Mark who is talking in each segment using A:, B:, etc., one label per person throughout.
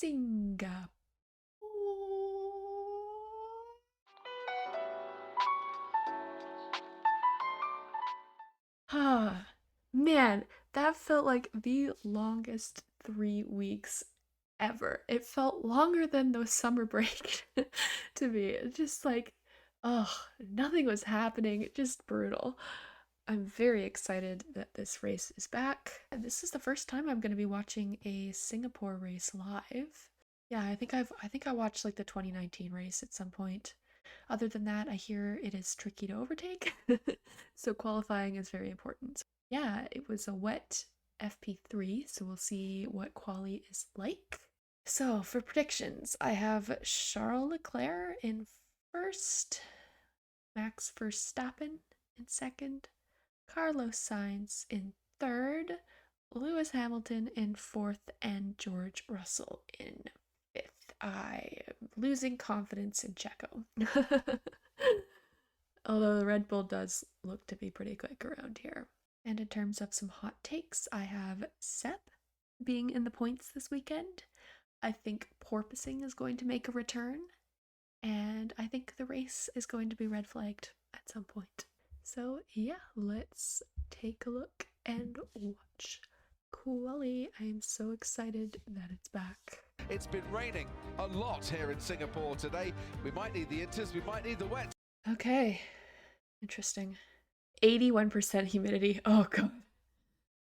A: Singapore. Ah, man, that felt like the longest 3 weeks ever. It felt longer than the summer break to me. It's just like, oh, nothing was happening. Just brutal. I'm very excited that this race is back. And this is the first time I'm going to be watching a Singapore race live. Yeah, I think I watched like the 2019 race at some point. Other than that, I hear it is tricky to overtake. So qualifying is very important. Yeah, it was a wet FP3, so we'll see what quali is like. So for predictions, I have Charles Leclerc in first, Max Verstappen in second, Carlos Sainz in third, Lewis Hamilton in fourth, and George Russell in fifth. I am losing confidence in Checo. Although the Red Bull does look to be pretty quick around here. And in terms of some hot takes, I have Sep being in the points this weekend. I think porpoising is going to make a return. And I think the race is going to be red flagged at some point. So yeah, let's take a look and watch Quali. I am so excited that it's back.
B: It's been raining a lot here in Singapore today. We might need the inters, we might need the wet.
A: Okay, interesting. 81% humidity. Oh god.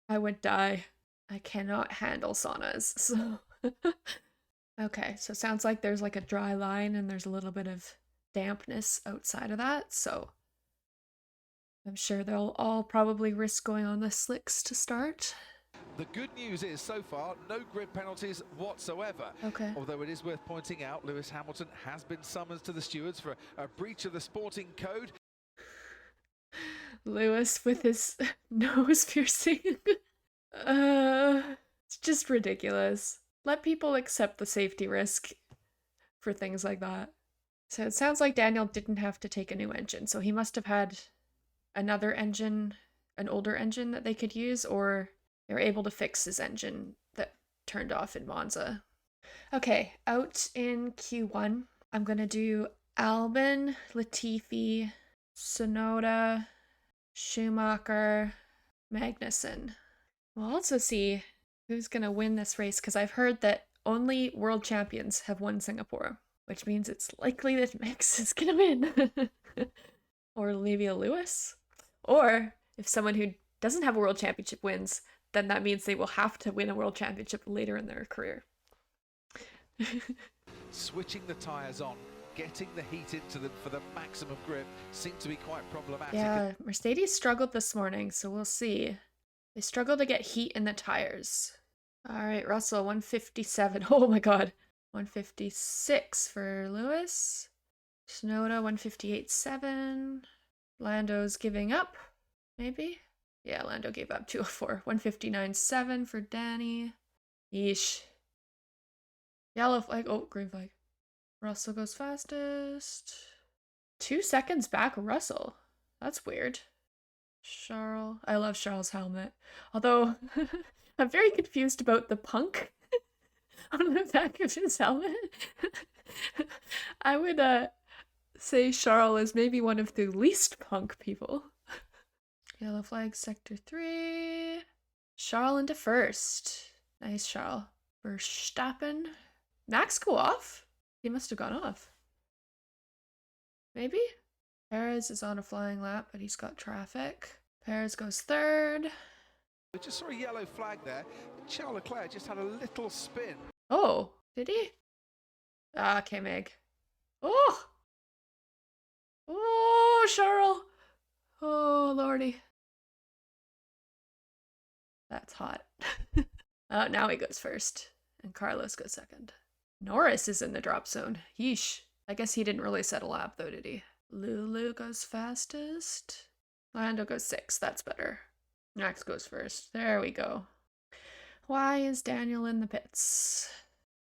A: I would die. I cannot handle saunas, so. Okay, so sounds like there's like a dry line and there's a little bit of dampness outside of that, so I'm sure they'll all probably risk going on the slicks to start.
B: The good news is, so far, no grid penalties whatsoever.
A: Okay.
B: Although it is worth pointing out, Lewis Hamilton has been summoned to the stewards for a breach of the sporting code.
A: Lewis with his nose piercing. It's just ridiculous. Let people accept the safety risk for things like that. So it sounds like Daniel didn't have to take a new engine, so he must have had another engine, an older engine that they could use, or they were able to fix his engine that turned off in Monza. Okay, out in Q1, I'm gonna do Albon, Latifi, Sonoda, Schumacher, Magnussen. We'll also see who's gonna win this race, because I've heard that only world champions have won Singapore, which means it's likely that Max is gonna win. Or Olivia Lewis. Or if someone who doesn't have a world championship wins, then that means they will have to win a world championship later in their career.
B: Switching the tyres on, getting the heat into them for the maximum grip seemed to be quite problematic.
A: Yeah, Mercedes struggled this morning, so we'll see. They struggled to get heat in the tires. All right, Russell, 157. Oh my god. 156 for Lewis. Sonoda, 158.7. Lando's giving up, maybe? Yeah, Lando gave up 204. 159.7 for Danny. Yeesh. Yellow flag. Oh, green flag. Russell goes fastest. 2 seconds back, Russell. That's weird. Charles. I love Charles' helmet. Although, I'm very confused about the punk on the back of his helmet. I would say Charles is maybe one of the least punk people. Yellow flag, sector 3. Charles into first. Nice, Charles. Verstappen. Max go off? He must have gone off. Maybe? Perez is on a flying lap, but he's got traffic. Perez goes third.
B: We just saw a yellow flag there. Charles Leclerc just had a little spin.
A: Oh, did he? Ah, okay, Meg. Oh! Oh, Charles! Oh, lordy. That's hot. Oh, now he goes first, and Carlos goes second. Norris is in the drop zone. Yeesh. I guess he didn't really set a lap, though, did he? Lulu goes fastest. Lando goes 6th. That's better. Max goes first. There we go. Why is Daniel in the pits?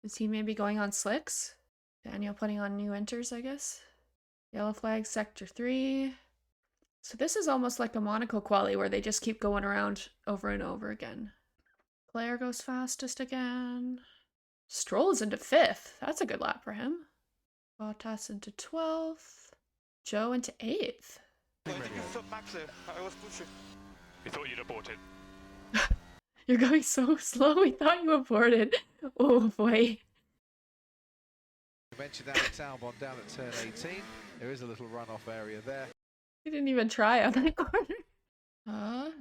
A: Is he maybe going on slicks? Daniel putting on new enters, I guess. Yellow flag, sector 3. So this is almost like a Monaco quali where they just keep going around over and over again. Claire goes fastest again. Stroll is into 5th. That's a good lap for him. Bottas into 12th. Joe into 8th.
C: I think you stopped Max there. I was pushing.
D: We thought you'd aborted.
A: You're going so slow. We thought you aborted. Oh boy.
B: You mentioned Alex Albon down at turn 18. There is a little runoff area there.
A: He didn't even try on that corner.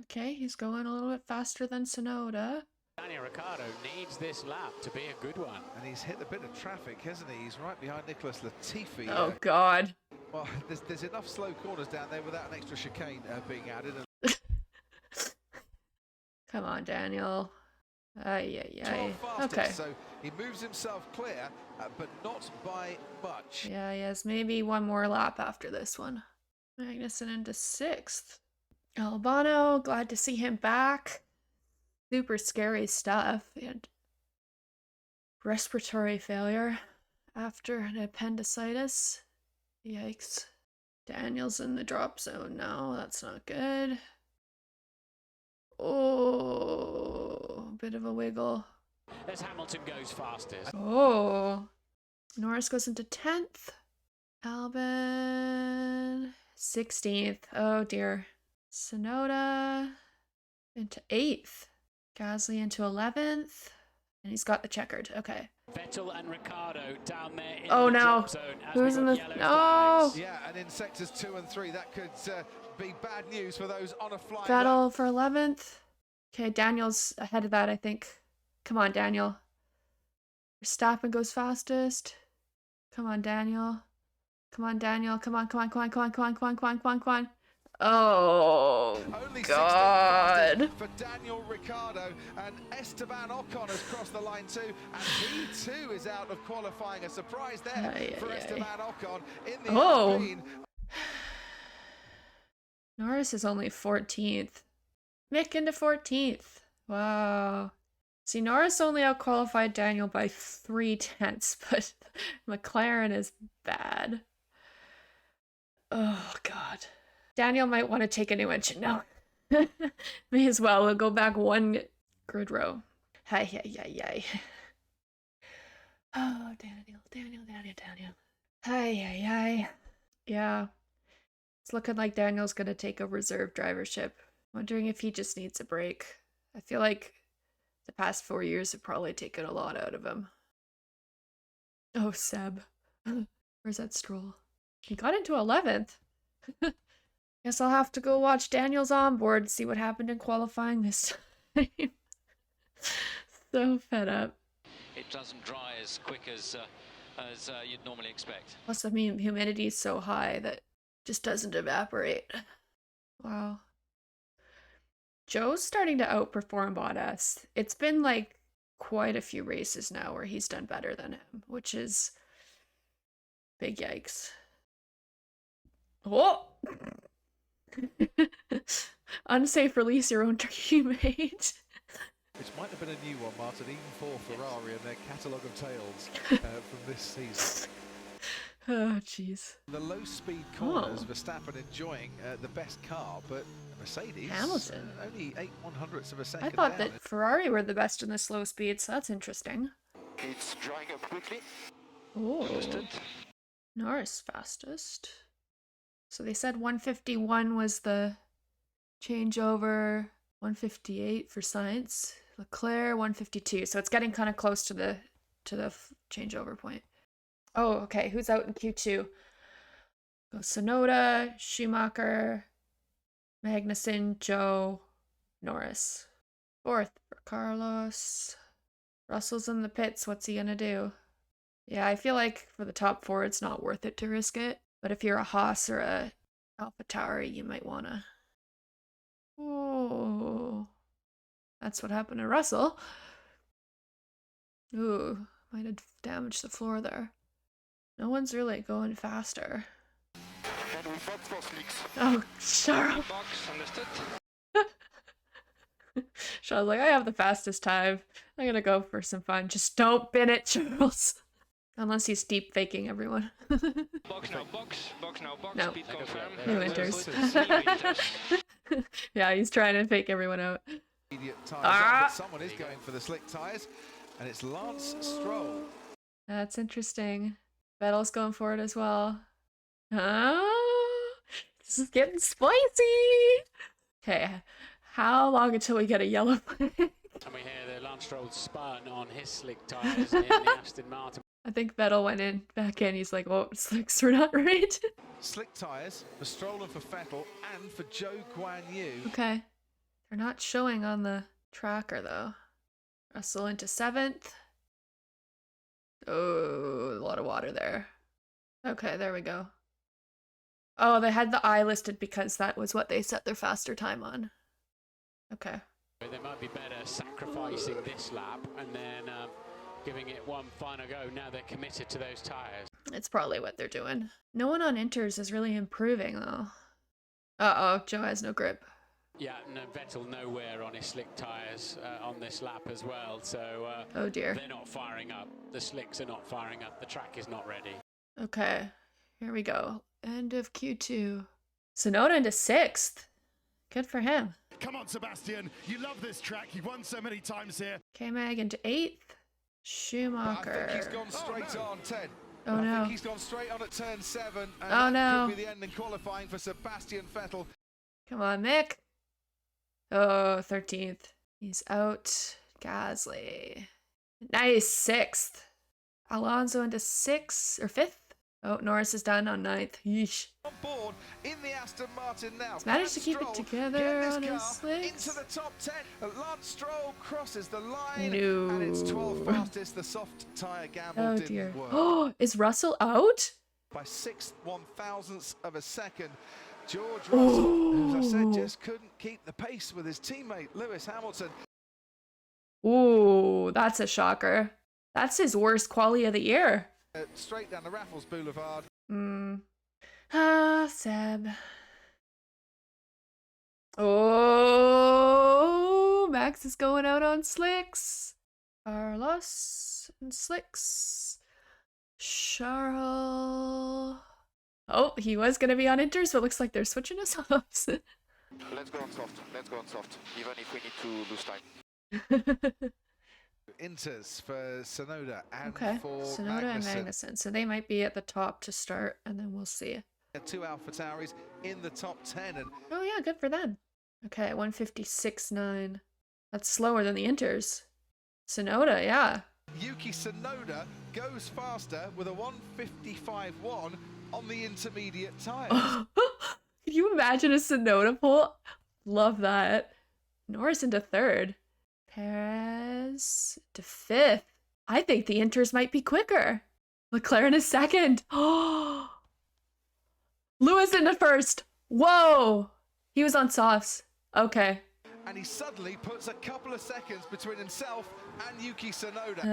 A: Okay, he's going a little bit faster than Sonoda.
E: Daniel Ricciardo needs this lap to be a good one.
B: And he's hit a bit of traffic, hasn't he? He's right behind Nicholas Latifi.
A: Oh God.
B: Well, there's enough slow corners down there without an extra chicane being added.
A: Come on, Daniel. Ay. Okay.
B: So he moves himself clear, but not by much.
A: Yeah, he has maybe one more lap after this one. Magnussen into 6th. Albano, glad to see him back. Super scary stuff. He had respiratory failure after an appendicitis. Yikes. Daniel's in the drop zone now. That's not good. Oh, bit of a wiggle.
E: As Hamilton goes fastest.
A: Oh. Norris goes into 10th. Albon 16th. Oh dear. Sonoda into 8th. Gasly into 11th. And he's got the checkered. Okay.
E: Vettel and Ricciardo down there in
A: Oh
E: the
A: no.
E: drop zone.
A: Who's in the... No!
E: Flags.
B: Yeah, and in sectors 2 and 3, that could be bad news for those on a flight.
A: Vettel for 11th. Okay, Daniel's ahead of that, I think. Come on, Daniel. Verstappen goes fastest. Come on, Daniel. Come on, Daniel. Come on. Oh,
B: Only
A: God.
B: for Daniel Ricciardo, and Esteban Ocon has crossed the line too, and he too is out of qualifying. A surprise there for Esteban Ocon in the Alpine.
A: Norris is only 14th. Mick into 14th. Wow. See, Norris only outqualified Daniel by 0.3, but McLaren is bad. Oh, God. Daniel might want to take a new engine now. May as well. We'll go back one grid row. Hi. Oh, Daniel. Hi. Yeah. It's looking like Daniel's going to take a reserve drivership. Wondering if he just needs a break. I feel like the past 4 years have probably taken a lot out of him. Oh, Seb. Where's that Stroll? He got into 11th. Guess I'll have to go watch Daniel's onboard and see what happened in qualifying this time. So fed up.
E: It doesn't dry as quick as you'd normally expect.
A: Plus, I mean, humidity is so high that it just doesn't evaporate. Wow. Joe's starting to outperform Bottas. It's been like quite a few races now where he's done better than him, which is big yikes. Oh! Unsafe release your own teammate.
B: Which might have been a new one, Martin, even for Ferrari and their catalogue of tales from this season.
A: Oh, jeez.
B: The low-speed corners, Verstappen enjoying the best car, but Mercedes,
A: Hamilton.
B: only 8/100ths of a second
A: I thought
B: down.
A: that Ferrari were the best in the slow speed, so that's interesting.
C: It's drying up quickly.
A: Oh,
C: Understood.
A: Norris fastest. So they said 151 was the changeover, 158 for Sainz, Leclerc 152. So it's getting kind of close to the changeover point. Oh, okay. Who's out in Q2? Go Sonoda, Schumacher, Magnussen, Joe, Norris. 4th for Carlos. Russell's in the pits. What's he gonna do? Yeah, I feel like for the top 4, it's not worth it to risk it. But if you're a Haas or a AlphaTauri, you might wanna. Oh, that's what happened to Russell. Ooh, might have damaged the floor there. No one's really going faster.
C: And we bought for slicks.
A: Oh, Charles.
C: Box, understood.
A: Charles like, I have the fastest time. I'm gonna go for some fun. Just don't bin it, Charles. Unless he's deep faking everyone.
C: Box now, box now, box.
A: No.
C: Speed confirm.
A: He winters.
C: Millimeters.
A: Yeah, he's trying to fake everyone out.
B: Immediate tyres
A: Ah!
B: on, but someone is going for the slick tyres. And it's Lance Stroll.
A: That's interesting. Vettel's going for it as well. Huh? This is getting spicy. Okay, how long until we get a yellow flag?
F: And we hear the Lance Stroll spun on his slick tyres in the Aston Martin.
A: I think Vettel went back in. He's like, "Well, slicks were not right."
B: Slick tyres for Stroll and for Vettel and for Zhou Guanyu.
A: Okay, they're not showing on the tracker though. Russell into 7th. Oh, a lot of water there. Okay, there we go. Oh, they had the I listed because that was what they set their faster time on. Okay.
F: They might be better sacrificing this lap and then giving it one final go. Now they're committed to those tyres.
A: It's probably what they're doing. No one on Inters is really improving though. Uh-oh, Joe has no grip.
F: Yeah, no, Vettel nowhere on his slick tyres on this lap as well. So
A: oh dear.
F: They're not firing up. The slicks are not firing up. The track is not ready.
A: Okay, here we go. End of Q2. Tsunoda into 6th. Good for him.
G: Come on, Sebastian. You love this track. You've won so many times here.
A: K-Mag into 8th. Schumacher.
B: I think he's gone straight on, Ted.
A: Oh no.
B: I think he's gone straight on at turn 7. And
A: oh no.
B: That could be the end in qualifying for Sebastian Vettel.
A: Come on, Mick. Oh, 13th. He's out. Gasly. Nice, 6th. Alonso into 6th or 5th. Oh, Norris is done on 9th. Yeesh.
B: On board in the Aston Martin now.
A: He's managed to keep it together on his slicks.
B: Into the top 10. Lance Stroll crosses the line.
A: No.
B: And it's 12th fastest. The soft tyre gamble didn't work.
A: Oh, is Russell out?
B: By 6/1000ths of a second. George Russell, who, as I said, just couldn't keep the pace with his teammate Lewis Hamilton.
A: Ooh, that's a shocker. That's his worst quali of the year.
B: Straight down the Raffles Boulevard.
A: Seb. Oh, Max is going out on slicks. Carlos and slicks. Charles. Oh, he was going to be on Inters, but looks like they're switching us off.
C: Let's go on soft. Let's go on soft. Even if we need to lose time.
B: Inters for Tsunoda and for
A: Tsunoda and Magnussen. So they might be at the top to start, and then we'll see.
B: 2 AlphaTauris in the top 10. And
A: oh yeah, good for them. Okay, 156.9. That's slower than the Inters. Tsunoda, yeah.
B: Yuki Tsunoda goes faster with a 155.1 on the intermediate tyres.
A: Can you imagine a Tsunoda pull? Love that. Norris into 3rd. Perez to 5th. I think the Inters might be quicker. McLaren is 2nd. Oh, Lewis into 1st. Whoa, he was on softs. Okay.
B: And he suddenly puts a couple of seconds between himself and Yuki Tsunoda.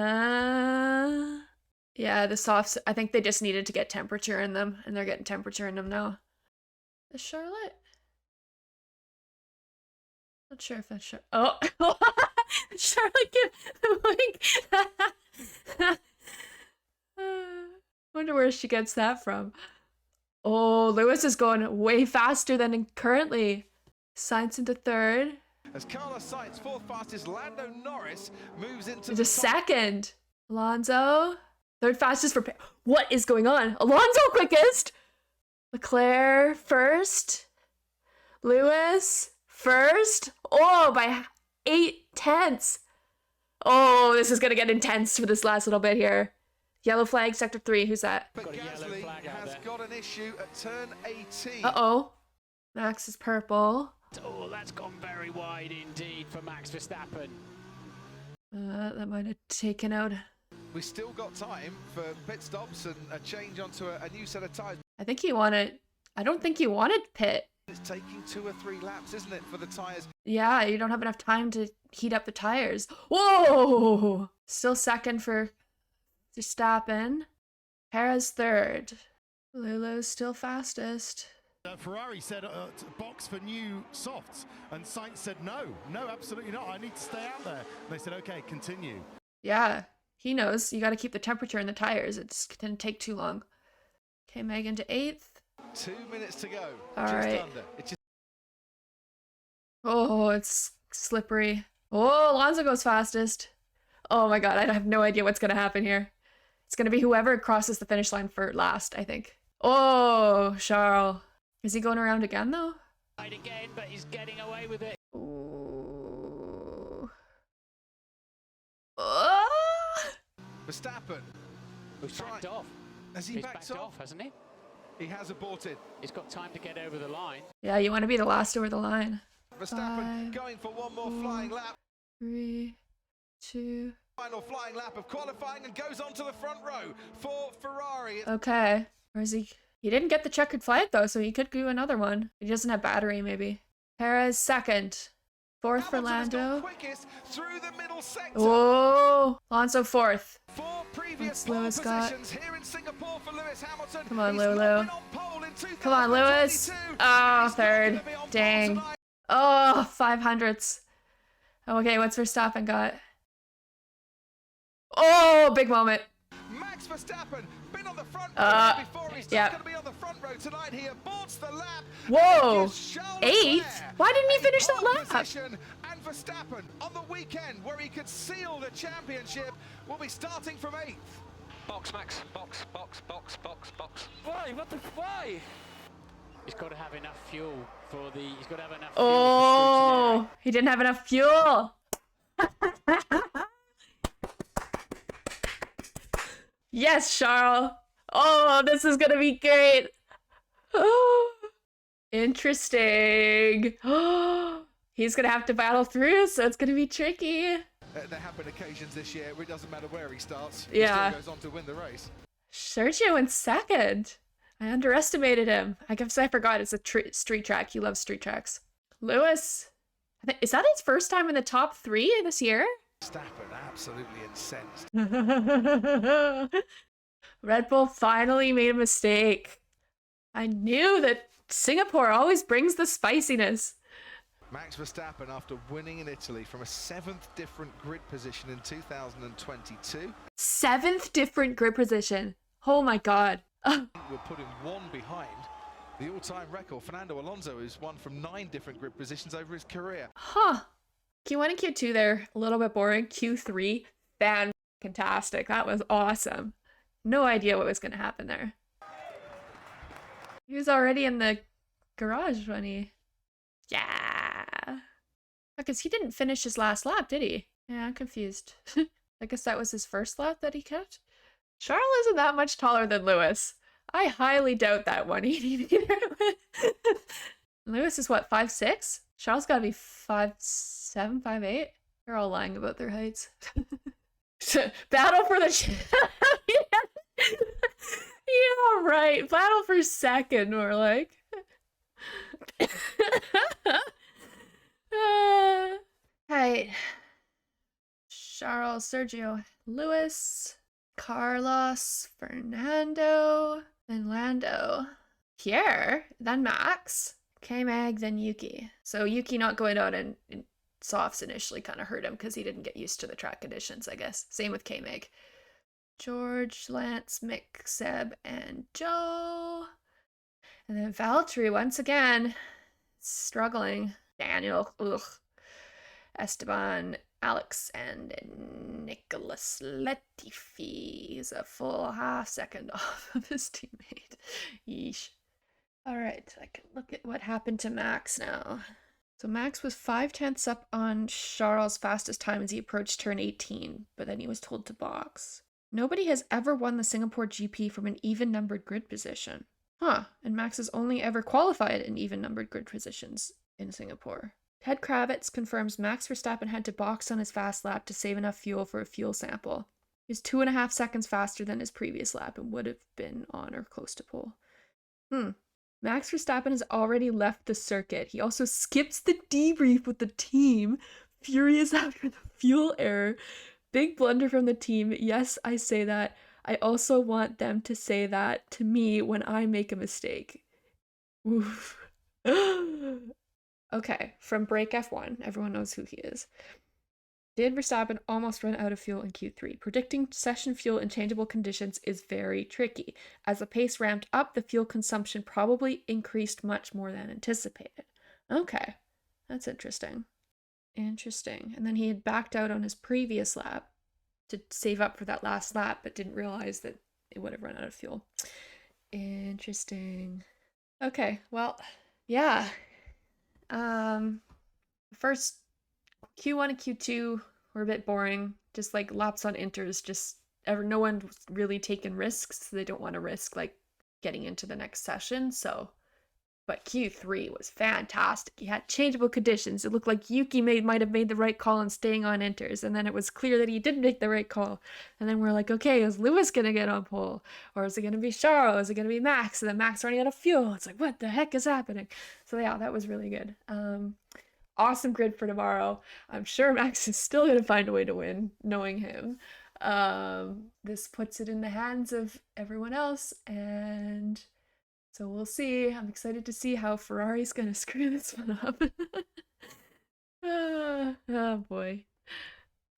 A: Yeah, the softs, I think they just needed to get temperature in them, and they're getting temperature in them now. Is Charlotte? Not sure if that's Charlotte. Oh, Charlotte give the wink. Wonder where she gets that from. Oh, Lewis is going way faster than currently. Sainz into 3rd.
B: As Carlos Sainz, 4th fastest, Lando Norris moves into
A: the 2nd. Alonso, 3rd fastest for... What is going on? Alonso quickest. Leclerc 1st. Lewis 1st. Oh, by 8/10. Oh, this is going to get intense for this last little bit here. Yellow flag, sector 3. Who's that?
B: But Gasly has got an issue at turn 18.
A: Uh-oh. Max is purple.
F: Oh, that's gone very wide indeed for Max Verstappen.
A: That might have taken out...
B: We still got time for pit stops and a change onto a new set of tyres.
A: I think he wanted... I don't think he wanted pit.
B: It's taking 2 or 3 laps, isn't it, for the tyres?
A: Yeah, you don't have enough time to heat up the tires. Whoa! Still 2nd for Verstappen. Perez 3rd. Lulu's still fastest.
G: Ferrari said box for new softs, and Sainz said no, absolutely not. I need to stay out there. And they said, okay, continue.
A: Yeah, he knows. You got to keep the temperature in the tires. It's going to take too long. Okay, Megan to 8th.
B: 2 minutes to go.
A: All
B: just
A: right.
B: under.
A: Oh, it's slippery. Oh, Alonso goes fastest. Oh my god, I have no idea what's gonna happen here. It's gonna be whoever crosses the finish line for last, I think. Oh, Charles. Is he going around again, though?
F: Again, but he's getting away with it.
A: Ooh. Oh!
B: Verstappen.
F: He's backed off.
B: Has he
F: He's
B: backed
F: backed
B: off?
F: off, hasn't he?
B: He has aborted.
F: He's got time to get over the line.
A: Yeah, you want to be the last over the line.
B: Verstappen going for one more flying lap.
A: 3, 2.
B: Final flying lap of qualifying and goes on to the front row for Ferrari.
A: Okay. Or is he? He didn't get the checkered flag though, so he could do another one. He doesn't have battery, maybe. Perez second. Fourth for Lando.
B: Quickest through the middle sector.
A: Oh, Alonso fourth.
B: Four previous
A: What's Lewis got?
B: here in Singapore for Lewis Hamilton.
A: Come on,
B: He's
A: Lulu.
B: not been on pole in
A: Come on, Lewis.
B: 2022.
A: Oh,
B: He's not
A: third.
B: gonna be on pole
A: Dang.
B: tonight.
A: Oh, 500ths. Okay, what's Verstappen got? Oh, big moment.
B: Max Verstappen been on the front row before. He's
A: yeah.
B: just going to be on the front row tonight. He aborts the lap.
A: Whoa.
B: Charles
A: 8th?
B: Leclerc
A: Why didn't he finish that
B: pole
A: lap?
B: position. And Verstappen on the weekend where he could seal the championship will be starting from 8th.
E: Box, Max. Box, box, box, box, box.
F: Why? What the? Why? He's got to have enough fuel for the. He's got to have enough.
A: Oh, he didn't have enough fuel. Yes, Charles. Oh, this is gonna be great. Oh, interesting. Oh, he's gonna have to battle through, so it's gonna be tricky.
B: There have been occasions this year where it doesn't matter where he starts.
A: Yeah.
B: He still goes on to win the race.
A: Sergio in second. I underestimated him. I guess I forgot it's a street track. He loves street tracks. Lewis, is that his first time in the top 3 this year?
B: Verstappen absolutely incensed.
A: Red Bull finally made a mistake. I knew that Singapore always brings the spiciness.
B: Max Verstappen, after winning in Italy from a 7th different grid position in 2022.
A: 7th different grid position. Oh my god.
B: We're putting one behind the all-time record. Fernando Alonso, who's won from 9 different grid positions over his career.
A: Huh. Q1 and Q2 there, a little bit boring. Q3, fantastic. That was awesome. No idea what was going to happen there. He was already in the garage when he... Yeah. Because he didn't finish his last lap, did he? Yeah, I'm confused. I guess that was his first lap that he kept. Charles isn't that much taller than Lewis. I highly doubt that one. Lewis is what, 5'6"? Charles gotta be 5'7", 5'8". They're all lying about their heights. Battle for the yeah, right. Battle for second, more like. Right. Charles, Sergio, Lewis, Carlos, Fernando, then Lando, Pierre, then Max, K-Mag, then Yuki. So Yuki not going out in softs initially kind of hurt him because he didn't get used to the track conditions, I guess. Same with K-Mag. George, Lance, Mick, Seb, and Joe. And then Valtteri, once again, struggling. Daniel, ugh. Esteban, Alex, and Nicholas Latifi is a full half second off of his teammate. Yeesh. All right, I can look at what happened to Max now. So Max was 0.5 up on Charles' fastest time as he approached turn 18, but then he was told to box. Nobody has ever won the Singapore GP from an even-numbered grid position. Huh, and Max has only ever qualified in even-numbered grid positions in Singapore. Ted Kravitz confirms Max Verstappen had to box on his fast lap to save enough fuel for a fuel sample. He was 2.5 seconds faster than his previous lap and would have been on or close to pole. Max Verstappen has already left the circuit. He also skips the debrief with the team, furious after the fuel error. Big blunder from the team. Yes, I say that. I also want them to say that to me when I make a mistake. Oof. Okay, from Break F1, everyone knows who he is. Did Verstappen almost run out of fuel in Q3? Predicting session fuel in changeable conditions is very tricky. As the pace ramped up, the fuel consumption probably increased much more than anticipated. Okay, that's interesting. Interesting. And then he had backed out on his previous lap. to save up for that last lap, but didn't realize that it would have run out of fuel. Interesting. Okay, well, yeah. First Q1 and Q2 were a bit boring, just like laps on inters, just no one was really taking risks. So they don't want to risk like getting into the next session. So, but Q3 was fantastic. You had changeable conditions. It looked like Yuki might have made the right call in staying on inters, and then it was clear that he didn't make the right call. And then we're like, okay, is Lewis gonna get on pole, or is it gonna be Charles? Is it gonna be Max? And then Max running out of fuel. It's like, what the heck is happening? So yeah, that was really good. Awesome grid for tomorrow. I'm sure Max is still going to find a way to win, knowing him. This puts it in the hands of everyone else, and so we'll see. I'm excited to see how Ferrari's going to screw this one up. Oh boy.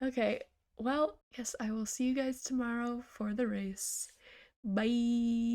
A: Okay, well, guess I will see you guys tomorrow for the race. Bye.